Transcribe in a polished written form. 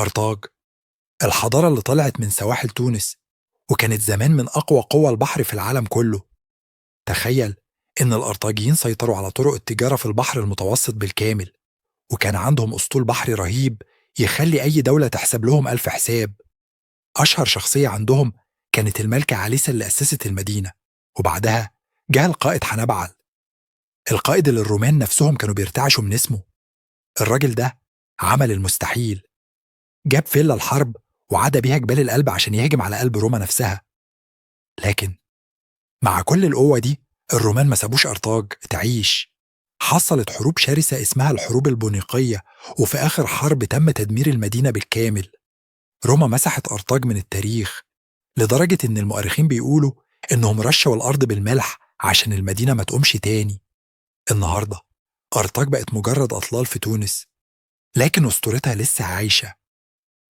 أرطاج، الحضارة اللي طلعت من سواحل تونس وكانت زمان من أقوى قوى البحر في العالم كله. تخيل إن الأرطاجيين سيطروا على طرق التجارة في البحر المتوسط بالكامل، وكان عندهم أسطول بحري رهيب يخلي أي دولة تحسب لهم ألف حساب. أشهر شخصية عندهم كانت الملكة عاليسة اللي أسست المدينة، وبعدها جه القائد حنبعل، القائد اللي الرومان نفسهم كانوا بيرتعشوا من اسمه. الراجل ده عمل المستحيل، جاب فيلا الحرب وعدى بيها جبال الألب عشان يهجم على قلب روما نفسها. لكن مع كل القوة دي الرومان ما سابوش أرطاج تعيش. حصلت حروب شرسة اسمها الحروب البونيقية، وفي آخر حرب تم تدمير المدينة بالكامل. روما مسحت أرطاج من التاريخ، لدرجة إن المؤرخين بيقولوا إنهم رشوا الأرض بالملح عشان المدينة ما تقومش تاني. النهاردة أرطاج بقت مجرد أطلال في تونس، لكن أسطورتها لسه عايشة،